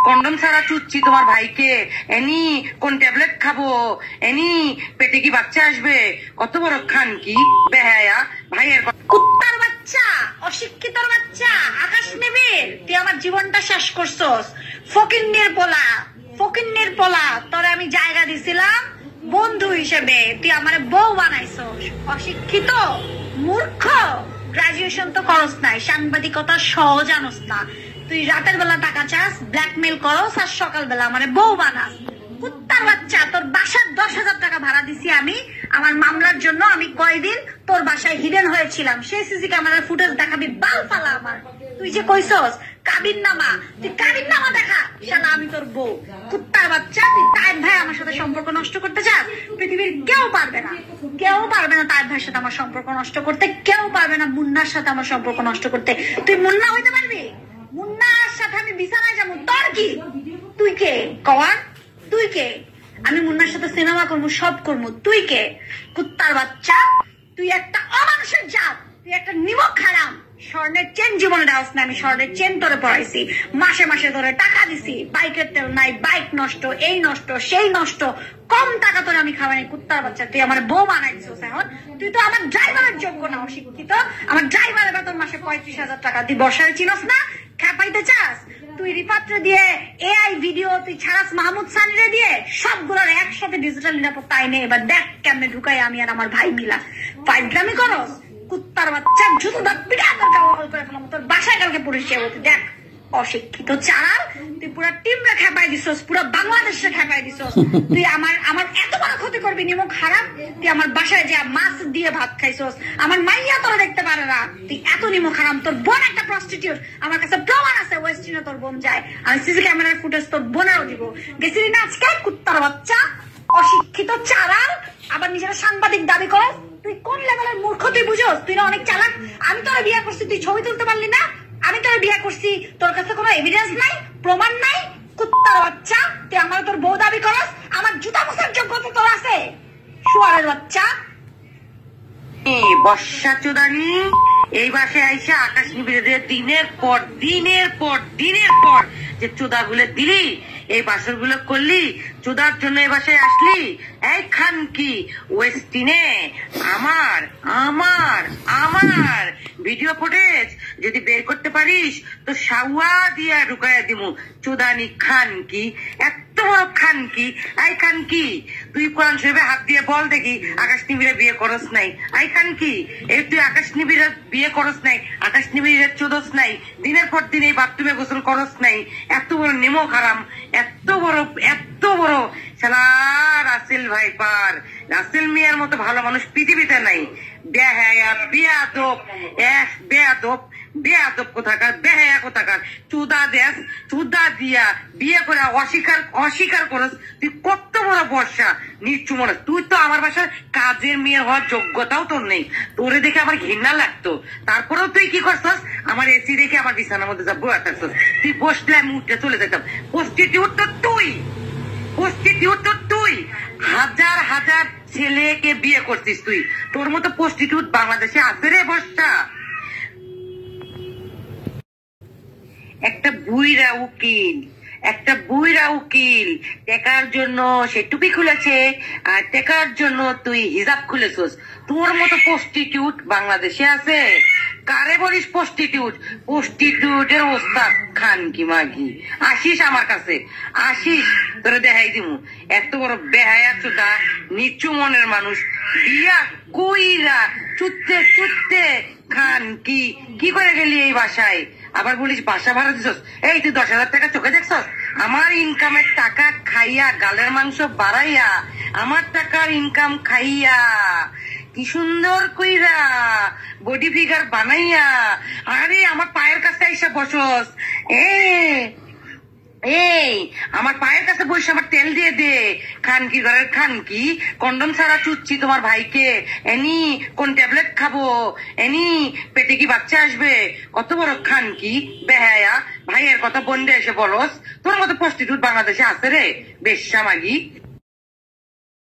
Condom ছাড়া চুচ্ছি তোমার ভাইকে, এনি কোন ট্যাবলেট খাবো, এনি পেটে কি বাচ্চা আসবে, কত বড় খান কি বেহায়া ভাইয়ের কুত্তার বাচ্চা, অশিক্ষিতর বাচ্চা, আকাশ নেবে তুই আমার জীবনটা শেষ করছস। ফকিন্নির পোলা, ফকিন্নির পোলা, তোরে আমি জায়গা দিছিলাম বন্ধু হিসেবে, তুই আমার বউ বানাইছস। অশিক্ষিত, মূর্খ, গ্রাজুয়েশন তো করস নাই, সাংবাদিকতা সহ জানোস না। তুই রাতের বেলা টাকা চাস, ব্ল্যাকমেল করস, আর সকালবেলা আমার বউ বানাস। কুত্তার বাচ্চা, তোর বাসার 10,000 টাকা ভাড়া দিছি আমি আমার মামলার জন্য। আমি কয়দিন তোর বাসায় হিডেন হয়েছিলাম, সেই সিসি ক্যামেরার ফুটেজ দেখাবি বাল ফালা আমার। তুই যে কইছস কাবিন নামা, তুই কাবিন নামা দেখা, শালা আমি তোর বউ। কুত্তার বাচ্চা, তুই তায়েব ভাই আমার সাথে সম্পর্ক নষ্ট করতে চাস? পৃথিবীর কেউ পারবে না, কেউ পারবে না তায়েব ভাইয়ের সাথে আমার সম্পর্ক নষ্ট করতে, কেউ পারবে না মুন্নার সাথে আমার সম্পর্ক নষ্ট করতে। তুই মুন্না হইতে পারবি? মুন্নার সাথে আমি বিছানায় যাবো, তোর কি? তুই কে কওয়ান? তুই কে? আমি মুন্নার সাথে সিনেমা করবো, সব করবো, তুই কে? কুত্তার বাচ্চা, তুই একটা অমানুষের জাত, তুই একটা নিমক হারাম। স্বর্ণের চেন জীবনে দেওয়াস না, আমি স্বর্ণের চেন তোরে পড়াইছি, মাসে মাসে তোরে টাকা দিছি, বাইকের তেল নাই, বাইক নষ্ট, এই নষ্ট, সেই নষ্ট, কম টাকা তোরে আমি খাওয়াই। কুত্তার বাচ্চা, তুই আমার বউ বানাইছিস এখন। তুই তো আমার ড্রাইভারের যোগ্য না, অশিক্ষিত। আমার ড্রাইভারের বেতন মাসে 35,000 টাকা, তুই বর্ষায় চিনস না? খেপাইতে চাস? তুই রিপাত্রে দিয়ে এআই ভিডিও তুই ছাড়াস, মাহমুদ সানিরে দিয়ে, সবগুলোর একসাথে ডিজিটাল নিরাপত্তা আইনে এবার দেখ কেমনে ঢুকাই আমি আর আমার ভাই মিলা। ফাইজলামি করস? কুত্তার বাচ্চা, জুতো দাঁত পিঠা তোর কাউল করে ফেলাম, তোর বাসায় কালকে পুলিশ যাবো। তুই দেখ অশিক্ষিত চাল, তুই পুরা টিমরে খেপাই দিছস, পুরা বাংলাদেশে খেপাই দিছস। তুই আমার এত বড় ক্ষতি করবি নিমক হারাম। তুই আমার বাসায় যা মাছ দিয়ে ভাত খাইছস, আমার মাইয়া তোরা দেখতে পারে না, তুই এত নিমক হারাম। তোর বোন একটা প্রস্টিটিউট, আমার কাছে প্রমাণ আছে, ওয়েস্টিনে তোর বোন যায়, আমি সিসি ক্যামেরার ফুটেজ তোর বোনেরও দিব। গেছিলি না আজকে? কুত্তার বাচ্চা, অশিক্ষিত চালাল, আবার নিজেরা সাংবাদিক দাবি করস। তুই কোন লেভেলের মূর্খ তুই বুঝোস? তুই না অনেক চালাক। আমি তোরা বিয়ে করছি, তুই ছবি তুলতে পারলি না? আমি তোর বিয়ে করছি, তোর কাছে কোনো এভিডেন্স নাই, প্রমাণ নাই। কুত্তার বাচ্চা, তুই আমার তোর বউ দাবি করস? আমার জুতা মোছার যোগ্যতা তোর আছে? শুয়ারের বাচ্চা। বর্ষা চোদানি এই বাসায় আইসা আকাশ নিবিড়ে দিনের পর দিনের পর দিনের পর যে চোদা গুলো দিলি, এই বাসর গুলো করলি, চোদার জন্য এই বাসায় আসলি। এই খান কি ওয়েস্টিনে আমার আমার আমার ভিডিও ফুটেজ যদি বের করতে পারিস তো সাউয়া দিয়া ঢুকাইয়া দিমু। চোদানি খান কি, এত বড় খান কি। আই খান কি, তুই কোরআন শরীফে হাত দিয়ে বল দেখি আকাশ নিবিড়ে বিয়ে করস নাই? আই খান কি, এই তুই আকাশ নিবিড়ে বিয়ে করস নাই, আকাশ নিবিড়ে চোদস নাই, দিনের পর দিন এই বাথরুমে গোসল করস নাই, এত বড় নিমক হারাম, এত বড় শালা রাসেল ভাই পার। রাসেল মিয়ার মতো ভালো মানুষ পৃথিবীতে নাই। বেহায়া, বেয়াদব, বেয়াদব, বেয়াদব কোথাকার, বেহায়া কোথাকার। চুদা দেশ, চুদা দিয়া বিয়ে করে অস্বীকার করস। তুই কত বড় বর্ষা নিচু মনে। তুই তো আমার বাসার কাজের মেয়ে হওয়ার যোগ্যতাও তোর নেই। তোরে দেখে আমার ঘৃণা লাগতো, তারপরেও তুই কি করছস? আমার এসি দেখে আমার বিছানার মধ্যে যা বয়ে থাকছস। তুই বসলে আমি উঠে চলে যেতাম। প্রস্টিটিউট তো তুই, প্রস্টিটিউট তো তুই। হাজার হাজার ছেলেকে বিয়ে করছিস তুই। তোর মতো প্রস্টিটিউট বাংলাদেশে আছে রে বর্ষা? একটা বুইরা উকিল টেকার জন্য সে টুপি খুলেছে, আর টেকার জন্য তুই হিজাব খুলেছস। তোর মতো প্রস্টিটিউট বাংলাদেশে আছে? কারে বলিস প্রস্টিটিউট? প্রস্টিটিউটের ওস্তাদ খান কি মাগি। আসিস আমার কাছে, আসিস, তোরে দেখাই দিমু। এত বড় বেহায়া চোদা নিচু মনের মানুষ বিয়া কইরা চুত্তে খান কি করে গেলি এই বাসায়? আবার বলিস বাসা ভাড়া দিছস। এই তুই 10,000 টাকা চোখে দেখছস? আমার ইনকামের টাকা খাইয়া, গালের মাংস বাড়াইয়া, আমার টাকার ইনকাম খাইয়া, কি সুন্দর কইরা বডি ফিগার বানাইয়া, আরে আমার পায়ের কাছে এসে বসস। এই আমার পায়ের কাছে বসে আমার তেল দিয়ে দে। খানকি ঘরের খানকি, কন্ডম ছাড়া চুচ্ছি তোমার ভাইকে, এনি কোন ট্যাবলেট খাবো, এনি পেটে কি বাচ্চা আসবে, কত বড় খানকি বেহায়া। ভাইয়ের কথা বন্ধে এসে বলস? তোর মতো প্রস্টিটিউট বাংলাদেশে আছে রে বেশ্যা মাগি।